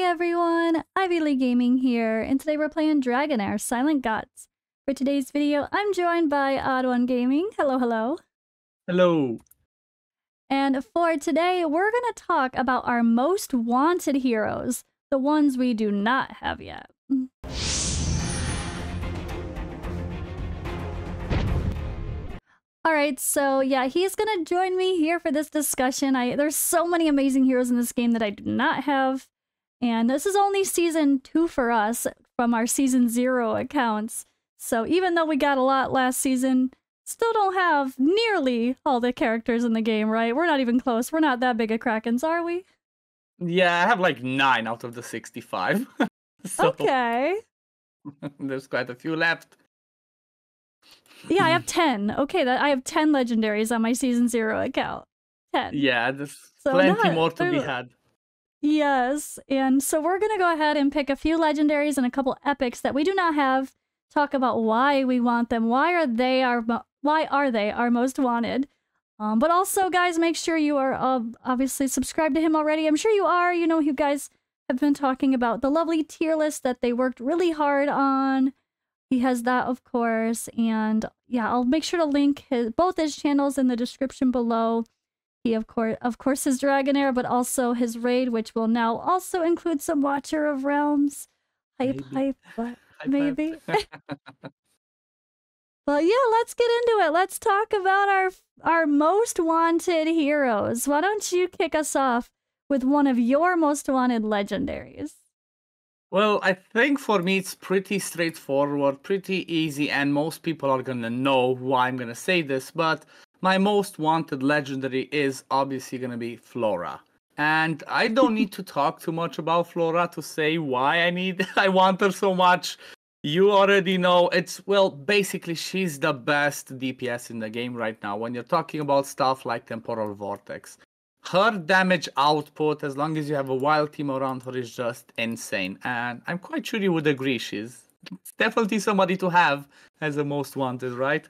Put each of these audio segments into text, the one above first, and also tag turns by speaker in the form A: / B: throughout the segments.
A: everyone, Ivy League Gaming here, and today we're playing Dragonheir Silent Gods. For today's video, I'm joined by Odd One Gaming. Hello, hello.
B: Hello.
A: And for today, we're going to talk about our most wanted heroes, the ones we do not have yet. Alright, so yeah, he's gonna join me here for this discussion. There's so many amazing heroes in this game that I do not have. And this is only Season 2 for us from our Season 0 accounts. So even though we got a lot last season, still don't have nearly all the characters in the game, right? We're not even close. We're not that big of Krakens, are we?
B: Yeah, I have like 9 out of the 65. So
A: okay.
B: There's quite a few left.
A: Yeah, I have 10. Okay, I have 10 legendaries on my Season 0 account. 10.
B: Yeah, there's plenty more to be had.
A: Yes, and so we're going to go ahead and pick a few legendaries and a couple epics that we do not have, talk about why we want them, why are they our most wanted. But also, guys, make sure you are obviously subscribed to him already. I'm sure you are. You know, you guys have been talking about the lovely tier list that they worked really hard on. He has that, of course, and yeah, I'll make sure to link both his channels in the description below. He, of course, is Dragonheir, but also his raid, which will now also include some Watcher of Realms. Hype, but maybe. But yeah, let's get into it. Let's talk about our most wanted heroes. Why don't you kick us off with one of your most wanted legendaries?
B: Well, I think for me it's pretty straightforward, pretty easy, and most people are gonna know why I'm gonna say this, but my most wanted legendary is obviously going to be Flora. And I don't need to talk too much about Flora to say why I want her so much. You already know basically she's the best DPS in the game right now when you're talking about stuff like Temporal Vortex. Her damage output, as long as you have a wild team around her, is just insane. And I'm quite sure you would agree she's definitely somebody to have as a most wanted, right?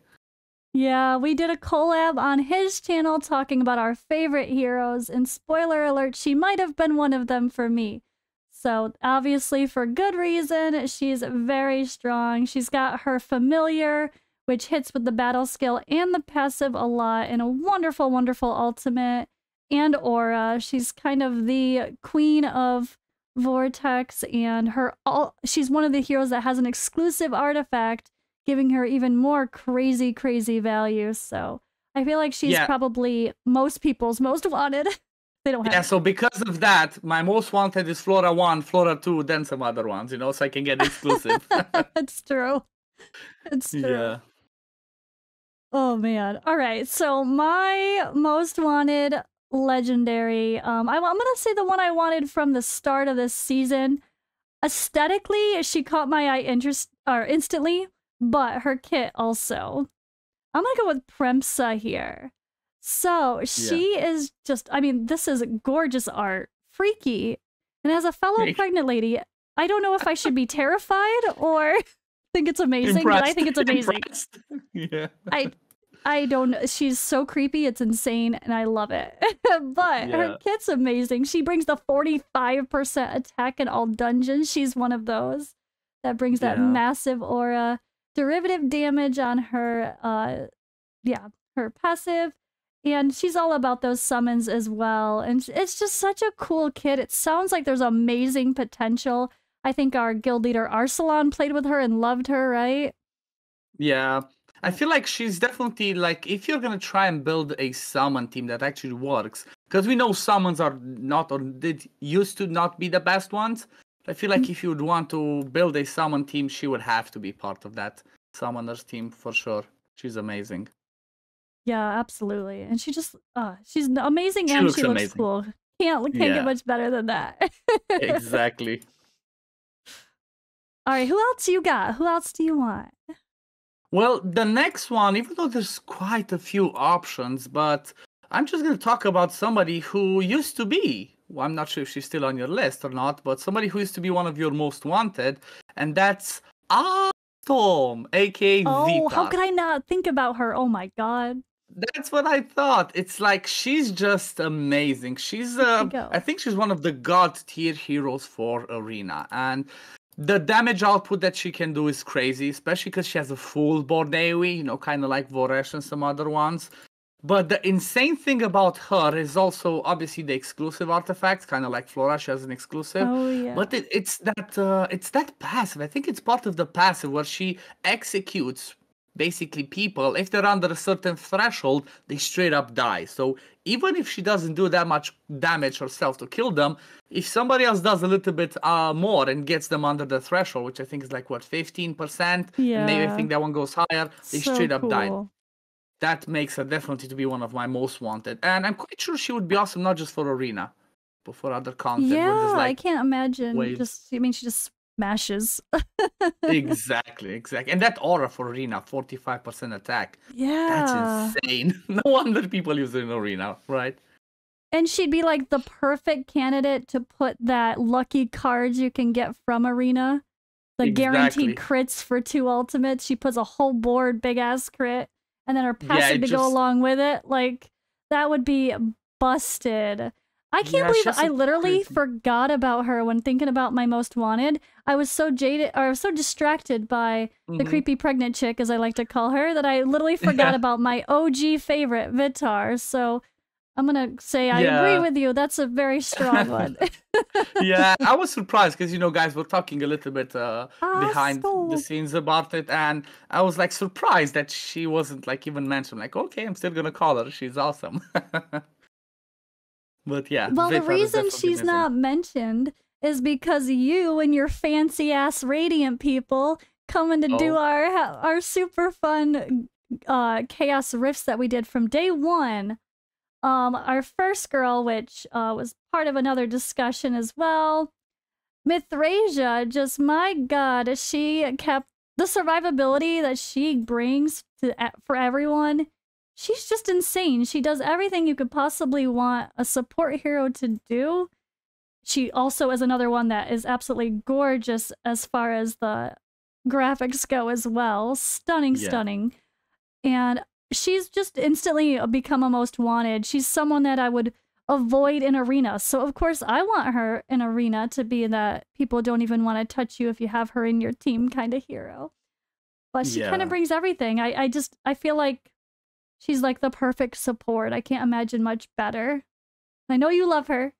A: Yeah, we did a collab on his channel talking about our favorite heroes, and spoiler alert, she might have been one of them for me. So, obviously, for good reason, she's very strong. She's got her familiar, which hits with the battle skill and the passive a lot, and a wonderful, wonderful ultimate, and aura. She's kind of the queen of Vortex, and she's one of the heroes that has an exclusive artifact, giving her even more crazy, crazy value. So I feel like she's probably most people's most wanted. They don't have
B: it. So because of that, my most wanted is Flora 1, Flora 2, then some other ones, so I can get exclusive.
A: It's true. It's true.
B: Yeah.
A: Oh, man. All right. So my most wanted legendary, I'm going to say the one I wanted from the start of this season. Aesthetically, she caught my eye instantly, but her kit also. I'm gonna go with Premsa here. So she is just, I mean, this is gorgeous art, freaky. And as a fellow pregnant lady, I don't know if I should be terrified or think it's amazing, but I think it's amazing.
B: Yeah.
A: I don't know. She's so creepy, it's insane, and I love it. But her kit's amazing. She brings the 45% attack in all dungeons. She's one of those that brings that massive aura. Derivative damage on her, her passive, and she's all about those summons as well, and it's just such a cool kit. It sounds like there's amazing potential. I think our guild leader Arsalan played with her and loved her, right?
B: Yeah, I feel like she's definitely, like, if you're gonna try and build a summon team that actually works, because we know summons are not, or did used to not be the best ones. I feel like if you would want to build a summon team, she would have to be part of that summoners team for sure. She's amazing.
A: Yeah, absolutely. And she just, she's amazing, and she looks cool. Can't get much better than that.
B: Exactly.
A: All right, who else you got? Who else do you want?
B: Well, the next one, even though there's quite a few options, but I'm just going to talk about somebody who used to be, well, I'm not sure if she's still on your list or not, but somebody who used to be one of your most wanted, and that's Storm, aka Vita.
A: Oh, how could I not think about her? Oh my god.
B: That's what I thought. It's like she's just amazing.
A: Where'd she go?
B: I think she's one of the god tier heroes for Arena. And the damage output that she can do is crazy, especially because she has a full board AoE, you know, kind of like Voresh and some other ones. But the insane thing about her is also obviously the exclusive artifacts, kind of like Flora, she has an exclusive.
A: Oh yeah.
B: But it's that passive. I think it's part of the passive where she executes basically people. If they're under a certain threshold, they straight up die. So even if she doesn't do that much damage herself to kill them, if somebody else does a little bit more and gets them under the threshold, which I think is like what 15%,
A: Yeah.
B: and maybe I think that one goes higher, they
A: So
B: straight up die.
A: cool.
B: That makes her definitely to be one of my most wanted. And I'm quite sure she would be awesome, not just for Arena, but for other content. Where there's
A: Yeah, I
B: like
A: can't imagine.
B: waves.
A: I mean, she just smashes.
B: Exactly. And that aura for Arena, 45% attack.
A: Yeah.
B: That's insane. No wonder people use it in Arena, right?
A: And she'd be like the perfect candidate to put that lucky cards you can get from Arena. The guaranteed crits for 2 ultimates. She puts a whole board, big ass crit, and then her passive to go along with it. Like, that would be busted. I can't believe I literally forgot about her when thinking about my most wanted. I was so jaded, or I was so distracted by the creepy pregnant chick, as I like to call her, that I literally forgot about my OG favorite, Vitar. So I'm gonna say I agree with you. That's a very strong one.
B: Yeah, I was surprised because, you know, guys, we're talking a little bit behind the scenes about it, and I was like surprised that she wasn't like even mentioned. Like, okay, I'm still gonna call her. She's awesome. But yeah.
A: Well, the reason she's not mentioned is because you and your fancy ass Radiant people coming to do our super fun Chaos Rifts that we did from day one. Our first girl, which was part of another discussion as well, Mithrasia, just my god, she kept the survivability that she brings to for everyone. She's just insane. She does everything you could possibly want a support hero to do. She also is another one that is absolutely gorgeous as far as the graphics go as well. Stunning, stunning. And she's just instantly become a most wanted. She's someone that I would avoid in Arena. So of course I want her in Arena to be that people don't even want to touch you if you have her in your team kind of hero. But she kind of brings everything. I feel like she's like the perfect support. I can't imagine much better. I know you love her.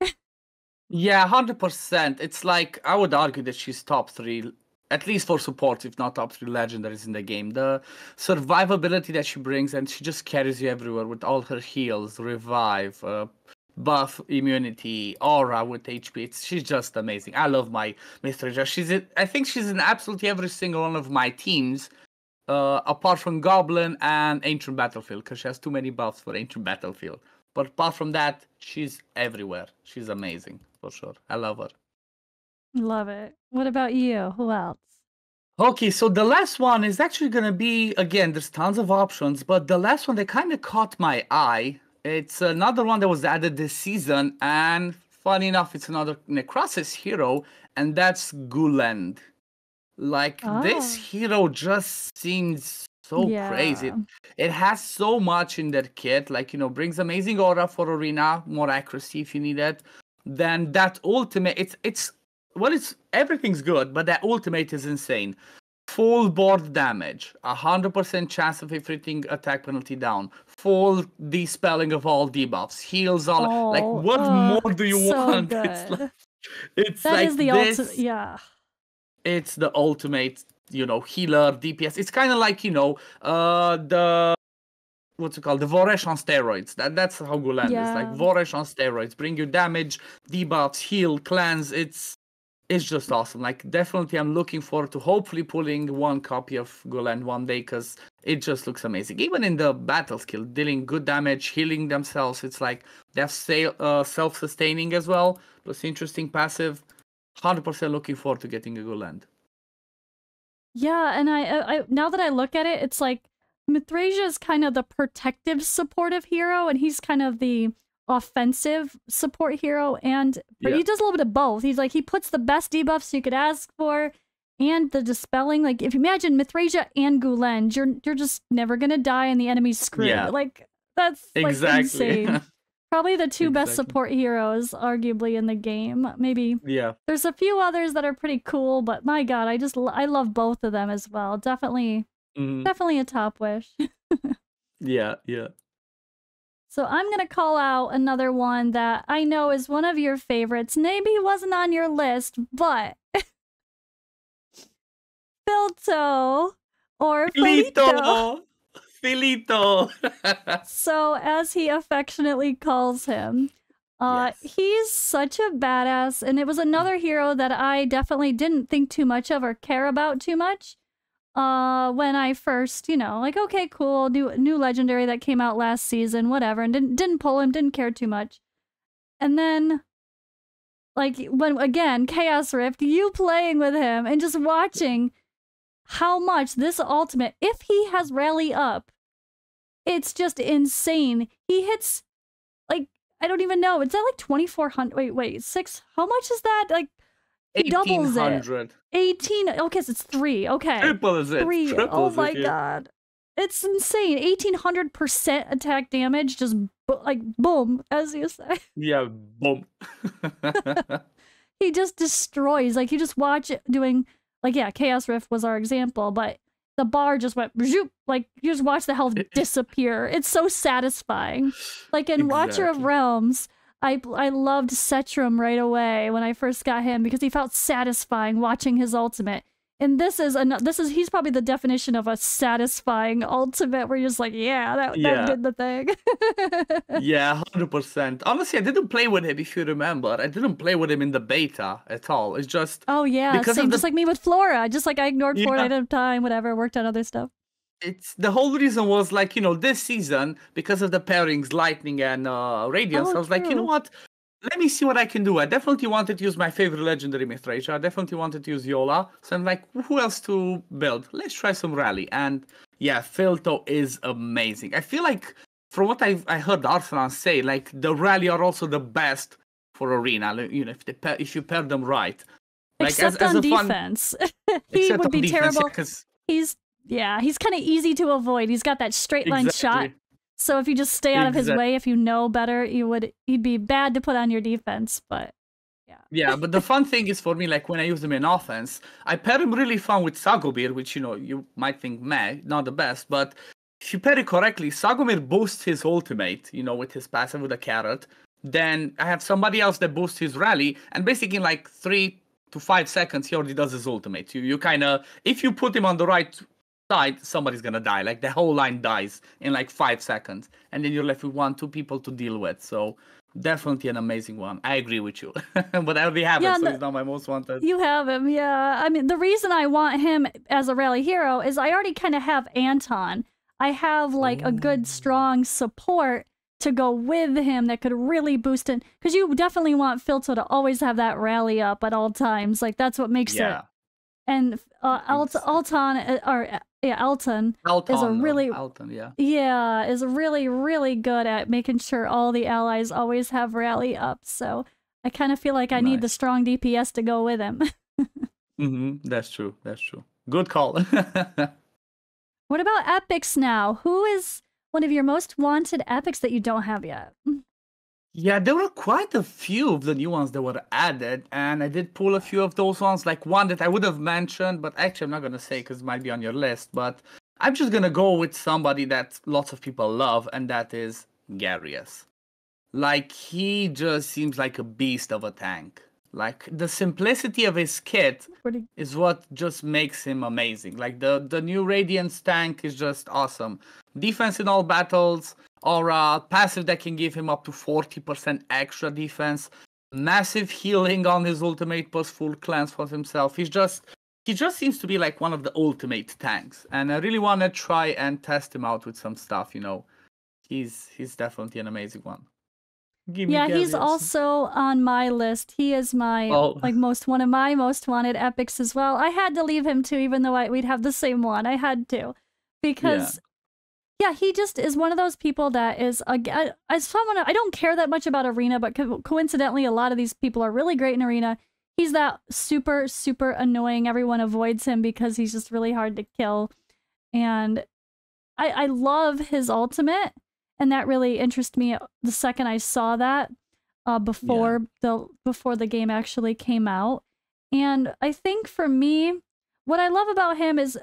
B: Yeah, 100%. It's like, I would argue that she's top 3, at least for support, if not top 3 legendaries in the game. The survivability that she brings, and she just carries you everywhere with all her heals, revive, buff, immunity, aura with HP. She's just amazing. I love my Mithrasia. I think she's in absolutely every single one of my teams. Apart from Goblin and Ancient Battlefield, because she has too many buffs for Ancient Battlefield. But apart from that, she's everywhere. She's amazing, for sure. I love her.
A: Love it. What about you? Who else?
B: Okay, so the last one is actually going to be, again, there's tons of options, but the last one that kind of caught my eye, it's another one that was added this season, and funny enough, it's another Necrosis hero, and that's Gulend. Like, this hero just seems so crazy. It has so much in their kit, like, you know, brings amazing aura for Arena, more accuracy if you need it. Then that ultimate, everything's good, but that ultimate is insane. Full board damage, 100% chance of inflicting attack penalty down, full dispelling of all debuffs, heals all. Like, what more do you want?
A: Good.
B: It's
A: that
B: like
A: is the ultimate. Yeah.
B: It's the ultimate, you know, healer, DPS. It's kind of like, you know, the what's it called? The Voresh on steroids. That's how Gulend is. Like Voresh on steroids. Bring you damage, debuffs, heal, cleanse. It's just awesome. Like, definitely I'm looking forward to hopefully pulling one copy of Gulend one day, because it just looks amazing. Even in the battle skill, dealing good damage, healing themselves. It's like they have self-sustaining as well. Plus interesting passive. 100% looking forward to getting a Gulend.
A: Yeah, and I now that I look at it, it's like Mithrasia is kind of the protective supportive hero, and he's kind of the offensive support hero, but he does a little bit of both. He's like, he puts the best debuffs you could ask for, and the dispelling. Like, if you imagine Mithrasia and Gulend, you're just never gonna die, and the enemy's screwed. Like, That's like
B: Exactly.
A: insane. Probably the two best
B: Exactly.
A: support heroes, arguably, in the game. Maybe
B: Yeah.
A: there's a few others that are pretty cool, but my god, I love both of them as well. Definitely,
B: Hmm.
A: definitely a top wish.
B: Yeah. Yeah.
A: So I'm gonna call out another one that I know is one of your favorites. Maybe wasn't on your list, but Filto or Felito.
B: Filito. Filito.
A: So as he affectionately calls him,
B: Yes.
A: he's such a badass, and it was another hero that I definitely didn't think too much of or care about too much. When I first, like, okay, cool, new legendary that came out last season, whatever, and didn't pull him, didn't care too much. And then, like, when again, Chaos Rift, you playing with him and just watching how much this ultimate, if he has rally up, it's just insane. He hits, like, I don't even know. It's at like 2,400. Wait, six. How much is that? Like, he doubles it.
B: 1800.
A: 18. Okay, so it's 3. Okay.
B: Triples it.
A: 3. Oh
B: Triples
A: my
B: it. Yeah.
A: god. It's insane. 1,800% attack damage. Just like boom, as you say.
B: Yeah. Boom.
A: He just destroys. Like, you just watch it doing, like, yeah, Chaos Rift was our example, but the bar just went zoop, like you just watch the health disappear. It's so satisfying. Like in Watcher of Realms, I loved Setrum right away when I first got him because he felt satisfying watching his ultimate. And this is he's probably the definition of a satisfying ultimate where you're just like, yeah, that did the thing.
B: Yeah, 100%. Honestly, I didn't play with him, if you remember. I didn't play with him in the beta at all. It's just
A: oh yeah,
B: because
A: same, just like me with Flora. Just like I ignored Flora, I didn't have time, whatever, worked on other stuff.
B: It's the whole reason was like, this season, because of the pairings, Lightning and Radiance, I was like, you know what? Let me see what I can do. I definitely wanted to use my favorite legendary Mithracia. I definitely wanted to use Yola. So I'm like, who else to build? Let's try some Rally. And yeah, Filto is amazing. I feel like, from what I heard Arsenal say, like the Rally are also the best for Arena. If you pair them right. Like,
A: except on defense. He would be terrible. He's kind of easy to avoid. He's got that straight line shot. So if you just stay out of his way, if you know better, he'd be bad to put on your defense, but yeah.
B: Yeah, but the fun thing is for me, like when I use him in offense, I pair him really fun with Sagomir, which, you might think, not the best, but if you pair it correctly, Sagomir boosts his ultimate, with his passive with a carrot. Then I have somebody else that boosts his rally, and basically in like 3 to 5 seconds, he already does his ultimate. You kind of, if you put him on the right side, somebody's gonna die. Like the whole line dies in like 5 seconds, and then you're left with 1-2 people to deal with. So definitely an amazing one. I agree with you. But I already have him, so he's not my most wanted.
A: You have him, yeah. I mean, the reason I want him as a rally hero is I already kind of have Anton. I have like a good strong support to go with him that could really boost it, because you definitely want Filto to always have that rally up at all times. Like that's what makes it. And Elton is a really is really, really good at making sure all the allies always have rally up. So I kind of feel like I need the strong DPS to go with him.
B: That's true. Good call.
A: What about epics now? Who is one of your most wanted epics that you don't have yet?
B: Yeah, there were quite a few of the new ones that were added, and I did pull a few of those ones, like one that I would have mentioned, but actually I'm not going to say because it might be on your list, but I'm just going to go with somebody that lots of people love, and that is Garius. Like, he just seems like a beast of a tank. Like, the simplicity of his kit is what just makes him amazing. Like, the new Radiance tank is just awesome. Defense in all battles, aura, passive that can give him up to 40% extra defense, massive healing on his ultimate plus full cleanse for himself. He just seems to be like one of the ultimate tanks. And I really want to try and test him out with some stuff, He's definitely an amazing one.
A: He's also on my list. He is my one of my most wanted epics as well. I had to leave him too, even though we'd have the same one. I had to, because he just is one of those people that is as someone I don't care that much about Arena, but coincidentally, a lot of these people are really great in Arena. He's that super, super annoying. Everyone avoids him because he's just really hard to kill, and I love his ultimate. and that really interested me the second I saw that before the game actually came out. And I think for me, what I love about him is,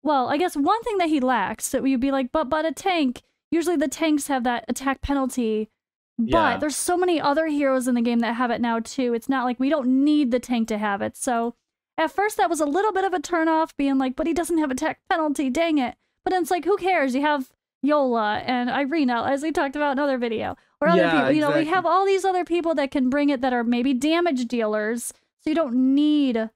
A: well, I guess one thing that he lacks that you'd be like, but a tank. Usually the tanks have that attack penalty, but there's so many other heroes in the game that have it now too. It's not like we don't need the tank to have it. So at first that was a little bit of a turnoff, being like, but he doesn't have attack penalty, dang it. But then it's like, who cares? You have Yola and Irina, as we talked about in another video. Or other people. You know, we have all these other people that can bring it that are maybe damage dealers. So you don't need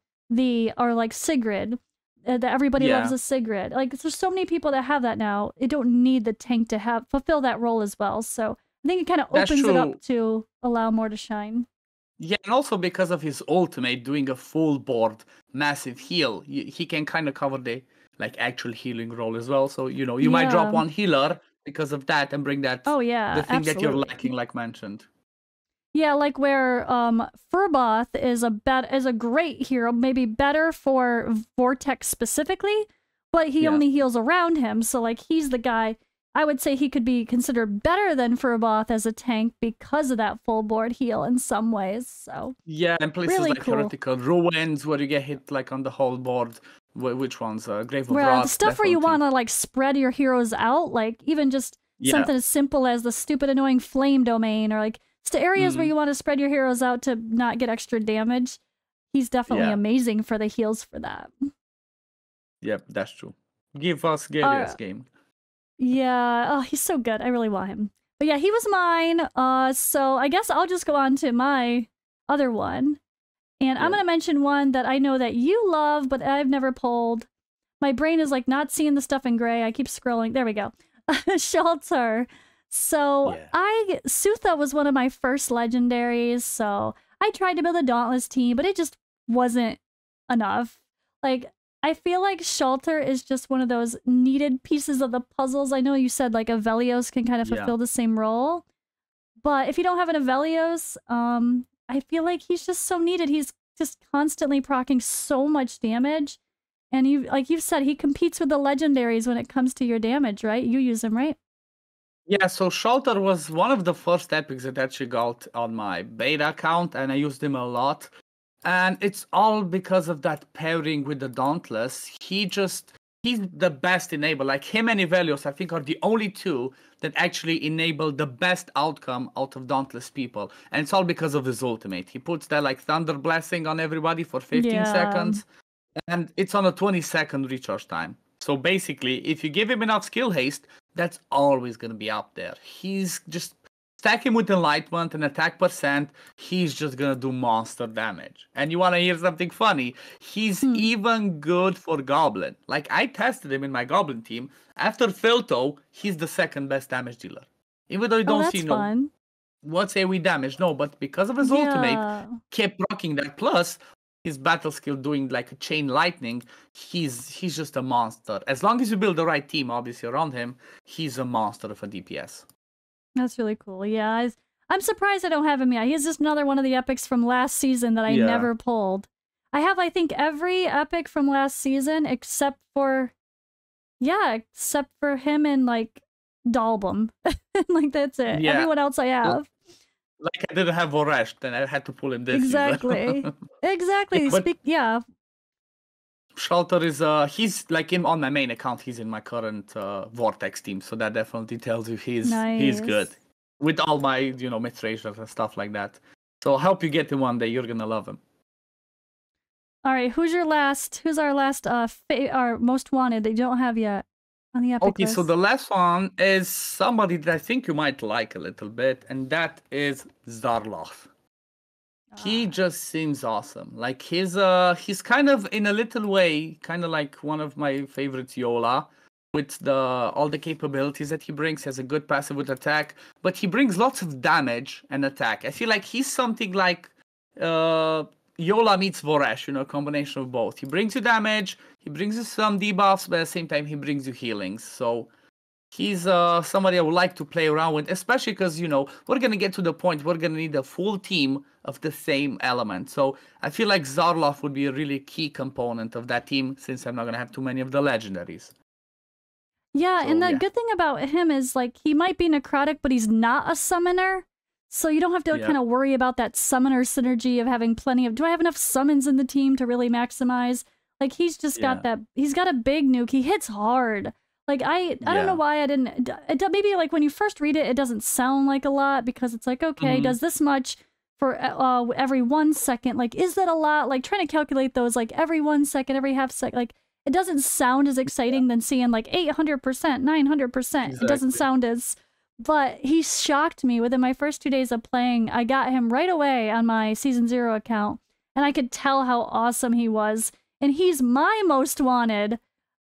A: or like Sigrid. That everybody loves a Sigrid. Like, there's so many people that have that now. You don't need the tank to fulfill that role as well. So I think it kind of opens it up to allow more to shine.
B: Yeah, and also because of his ultimate doing a full board massive heal, he can kind of cover the like actual healing role as well. So you might drop one healer because of that and bring that the thing that you're lacking, like mentioned.
A: Yeah, like where Furboth is a great hero, maybe better for Vortex specifically, but he only heals around him. So like he's the guy. I would say he could be considered better than Furboth as a tank because of that full board heal in some ways. So
B: yeah, and places
A: really
B: like
A: cool.
B: Heretical Ruins where you get hit like on the whole board. Which ones? Grave of
A: Well,
B: Wrath.
A: the stuff where you want to like spread your heroes out, like even just something as simple as the stupid annoying flame domain, or like to areas where you want to spread your heroes out to not get extra damage. He's definitely amazing for the heals for that.
B: Yep, that's true. Give us Galia's game.
A: Yeah, oh, he's so good. I really want him. But yeah, he was mine. So I guess I'll just go on to my other one. And I'm going to mention one that I know that you love, but I've never pulled. My brain is like not seeing the stuff in gray. I keep scrolling. There we go. Shelter. So Sutha was one of my first legendaries. So I tried to build a Dauntless team, but it just wasn't enough. Like, I feel like Shelter is just one of those needed pieces of the puzzles. I know you said like Avelios can kind of fulfill the same role. But if you don't have an Avelios, I feel like he's just so needed. He's just constantly proccing so much damage. And like you've said, he competes with the legendaries when it comes to your damage, right? You use him, right?
B: Yeah, so Shelter was one of the first epics that actually got on my beta account, and I used him a lot. And it's all because of that pairing with the Dauntless. He's the best enabler. Like him and Ivelios, I think, are the only two that actually enable the best outcome out of Dauntless people. And it's all because of his ultimate. He puts that like Thunder Blessing on everybody for 15 seconds. And it's on a 20-second recharge time. So basically, if you give him enough skill haste, that's always going to be up there. He's just stack him with enlightenment and attack percent, he's just gonna do monster damage. And you wanna hear something funny? He's even good for Goblin. Like, I tested him in my Goblin team. After Filto, he's the second best damage dealer. Even though you don't see what's AoE damage, no, but because of his ultimate, kept rocking that. Plus, his battle skill doing like a chain lightning, he's just a monster. As long as you build the right team, obviously, around him, he's a monster of a DPS.
A: That's really cool. Yeah, I'm surprised I don't have him yet. He's just another one of the epics from last season that I never pulled. I have, I think, every epic from last season except for him and like Dalbum. Like that's it. Yeah. Everyone else I have.
B: Like I didn't have Voresh, then I had to pull him this
A: season. Exactly.
B: Shelter is he's like on my main account. He's in my current Vortex team, so that definitely tells you he's good with all my mid-rangers and stuff like that. So I hope you get him one day. You're gonna love him.
A: All right, who's our last our most wanted that you don't have yet on the epic list?
B: So the last one is somebody that I think you might like a little bit, and that is Zarloth. He just seems awesome. Like he's kind of in a little way, kind of like one of my favorites, Yola, with all the capabilities that he brings. He has a good passive with attack, but he brings lots of damage and attack. I feel like he's something like Yola meets Voresh, a combination of both. He brings you damage, he brings you some debuffs, but at the same time he brings you healings. So he's somebody I would like to play around with, especially because, we're going to get to the point we're going to need a full team of the same element. So I feel like Zarloth would be a really key component of that team since I'm not going to have too many of the legendaries.
A: Yeah,
B: So
A: and the
B: yeah,
A: good thing about him is like he might be necrotic, but he's not a summoner. So you don't have to
B: yeah,
A: kind of worry about that summoner synergy of having plenty of, do I have enough summons in the team to really maximize? Like he's just got
B: yeah,
A: that, he's got a big nuke. He hits hard. Like I don't know
B: yeah.
A: why I didn't, maybe like when you first read it, it doesn't sound like a lot because it's like, okay,
B: Hmm.
A: does this much for every 1 second? Like, is that a lot? Like trying to calculate those like every 1 second, every half second, like it doesn't sound as exciting than seeing like 800%, 900%. It doesn't
B: Exactly.
A: sound as, but he shocked me within my first 2 days of playing. I got him right away on my Season 0 account, and I could tell how awesome he was. And he's my most wanted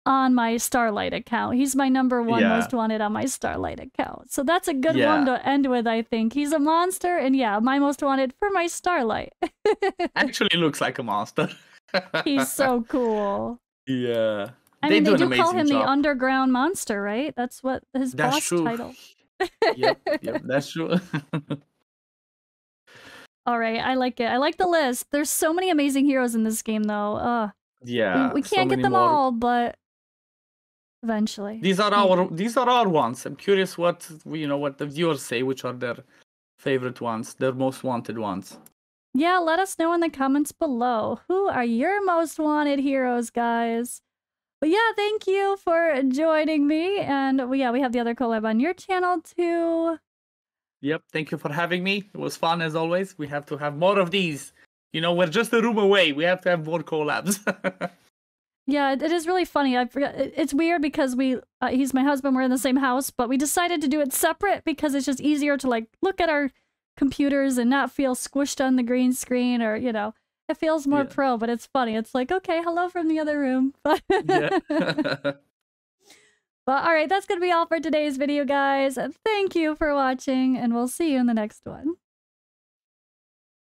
A: on my Starlight account. He's my #1
B: Yeah,
A: most wanted on my Starlight account. So that's a good one
B: yeah.
A: to end with, I think. He's a monster, and yeah, my most wanted for my Starlight.
B: Actually looks like a monster.
A: He's so cool.
B: Yeah.
A: I
B: They
A: mean,
B: do
A: they
B: an
A: do call
B: amazing
A: him the
B: job.
A: underground monster, right? That's what his
B: That's
A: boss
B: true.
A: title.
B: Yep, yep, that's true.
A: All right, I like it. I like the list. There's so many amazing heroes in this game, though. We
B: Yeah, so
A: can't get
B: many
A: them
B: more.
A: all, but eventually,
B: These are
A: maybe.
B: our ones. I'm curious what what the viewers say, which are their favorite ones, their most wanted ones.
A: Yeah, let us know in the comments below. Who are your most wanted heroes, guys? But yeah, thank you for joining me. And yeah, we have the other collab on your channel too.
B: Yep, thank you for having me. It was fun as always. We have to have more of these. We're just a room away. We have to have more collabs.
A: Yeah, it is really funny. I forgot. It's weird because he's my husband. We're in the same house, but we decided to do it separate because it's just easier to like look at our computers and not feel squished on the green screen, or it feels more
B: Yeah.
A: pro. But it's funny. It's like, okay, hello from the other room.
B: Yeah.
A: But all right, that's gonna be all for today's video, guys. Thank you for watching, and we'll see you in the next one.